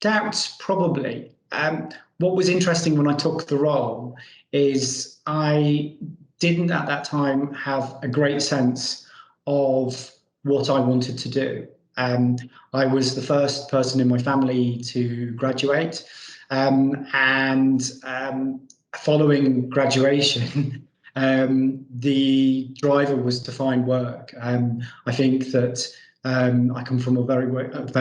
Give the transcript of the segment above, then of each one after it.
Doubts, probably. What was interesting when I took the role is I didn't at that time have a great sense of what I wanted to do. I was the first person in my family to graduate, and following graduation, the driver was to find work. I think that I come from a very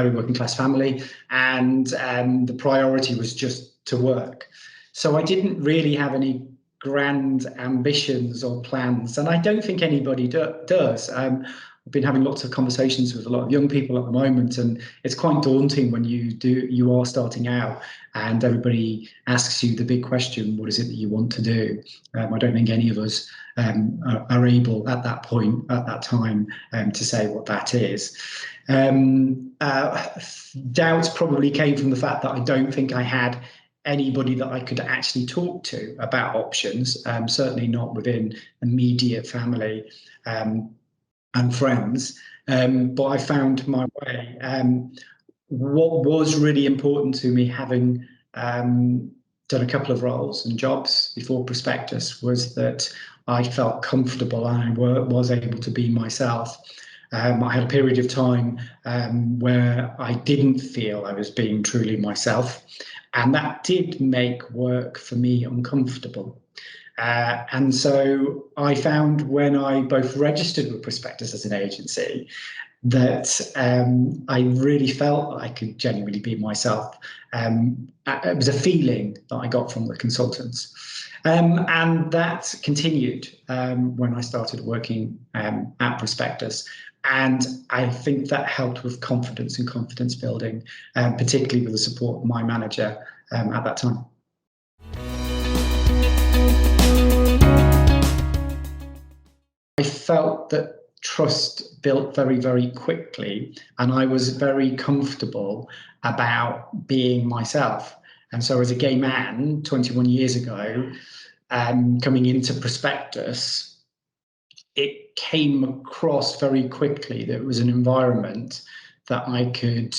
working class family, and the priority was just to work. So I didn't really have any grand ambitions or plans, and I don't think anybody does. I've been having lots of conversations with a lot of young people at the moment, and it's quite daunting when you are starting out and everybody asks you the big question, what is it that you want to do? I don't think any of us are able at that point, at that time, to say what that is. Doubts probably came from the fact that I don't think I had anybody that I could actually talk to about options, certainly not within immediate family and friends, but I found my way. What was really important to me, having done a couple of roles and jobs before Prospectus, was that I felt comfortable and I was able to be myself. I had a period of time where I didn't feel I was being truly myself, and that did make work for me uncomfortable. And so I found when I both registered with Prospectus as an agency that I really felt I could genuinely be myself. It was a feeling that I got from the consultants. And that continued when I started working at Prospectus. And I think that helped with confidence and confidence building, particularly with the support of my manager at that time. I felt that trust built very, very quickly, and I was very comfortable about being myself. And so as a gay man 21 years ago, coming into Prospectus, it came across very quickly that it was an environment that I could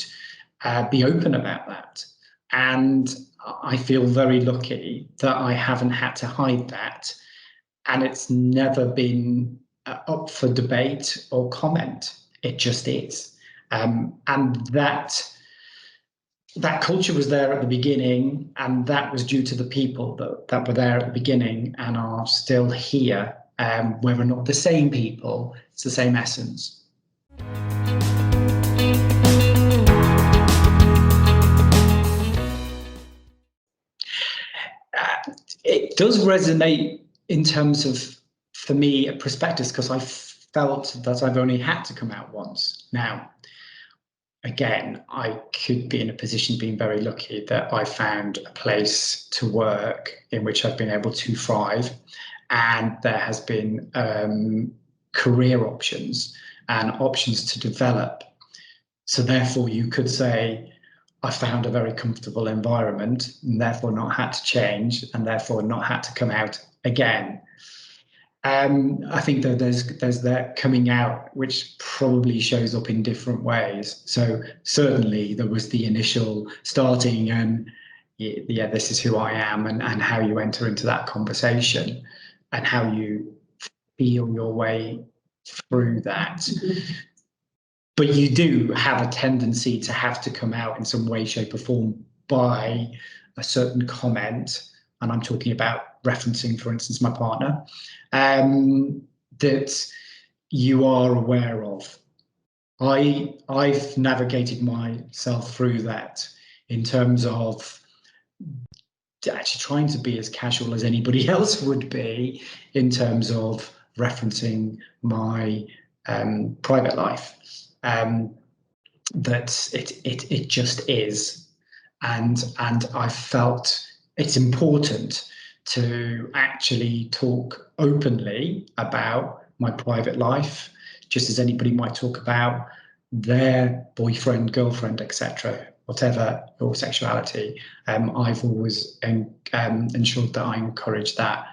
be open about that. And I feel very lucky that I haven't had to hide that. And it's never been up for debate or comment. It just is. And that culture was there at the beginning, and that was due to the people that were there at the beginning and are still here. Whether or not the same people, it's the same essence. It does resonate in terms of, for me, a Prospectus, because I felt that I've only had to come out once. Now, again, I could be in a position, being very lucky, that I found a place to work in which I've been able to thrive, and there has been career options and options to develop. So therefore, you could say, I found a very comfortable environment and therefore not had to change and therefore not had to come out again. I think that there's that coming out, which probably shows up in different ways. So certainly there was the initial starting and yeah, this is who I am, and how you enter into that conversation and how you feel your way through that. Mm-hmm. But you do have a tendency to have to come out in some way, shape or form by a certain comment. And I'm talking about referencing, for instance, my partner, that you are aware of. I've navigated myself through that in terms of actually trying to be as casual as anybody else would be in terms of referencing my private life. That it just is, and I felt it's important to actually talk openly about my private life, just as anybody might talk about their boyfriend, girlfriend, etc., whatever your sexuality. I've always ensured that I encourage that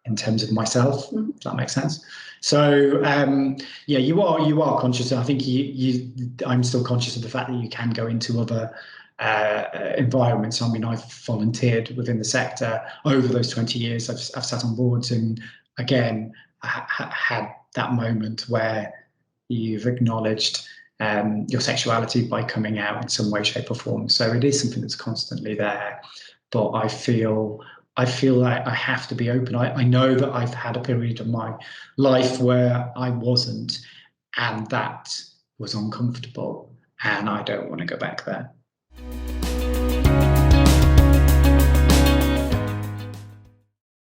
in terms of myself, if that makes sense. So yeah, you are conscious, and I think I'm still conscious of the fact that you can go into other environments. I mean, I've volunteered within the sector over those 20 years. I've sat on boards, and again, had that moment where you've acknowledged your sexuality by coming out in some way, shape, or form. So it is something that's constantly there. But I feel like I have to be open. I know that I've had a period of my life where I wasn't, and that was uncomfortable, and I don't want to go back there.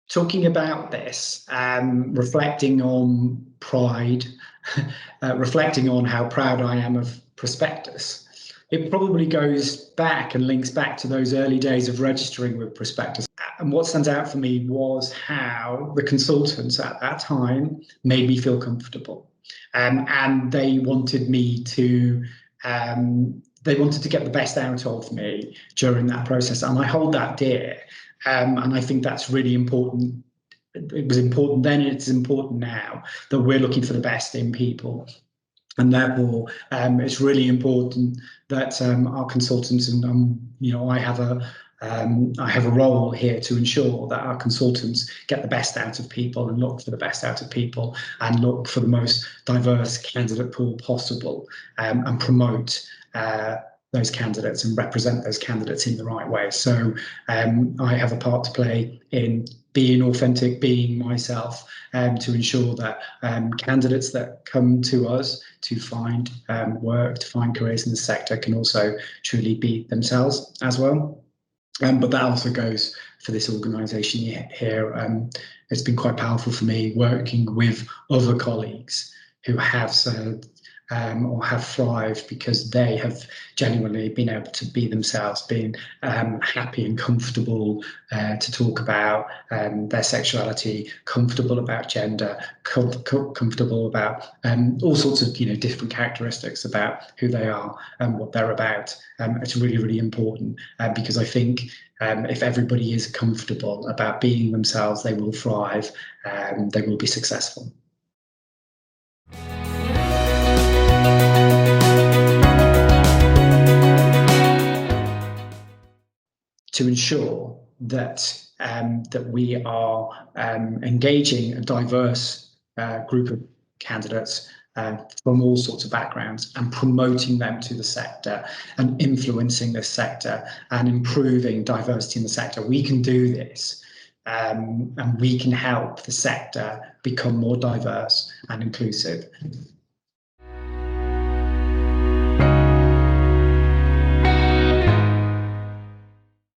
Talking about this, reflecting on pride, reflecting on how proud I am of Prospectus, it probably goes back and links back to those early days of registering with Prospectus. And what stands out for me was how the consultants at that time made me feel comfortable. And they wanted me to they wanted to get the best out of me during that process. And I hold that dear. And I think that's really important. It was important then, and it's important now, that we're looking for the best in people. And therefore, it's really important that our consultants, and you know, I have a role here to ensure that our consultants get the best out of people and look for the best out of people and look for the most diverse candidate pool possible, and promote those candidates and represent those candidates in the right way. So I have a part to play in being authentic, being myself, to ensure that candidates that come to us to find work, to find careers in the sector, can also truly be themselves as well. But that also goes for this organisation here. It's been quite powerful for me working with other colleagues who have said or have thrived because they have genuinely been able to be themselves, being happy and comfortable to talk about their sexuality, comfortable about gender, comfortable about all sorts of different characteristics about who they are and what they're about. It's really, really important because I think if everybody is comfortable about being themselves, they will thrive, they will be successful. To ensure that that we are engaging a diverse group of candidates from all sorts of backgrounds and promoting them to the sector and influencing this sector and improving diversity in the sector. We can do this, and we can help the sector become more diverse and inclusive.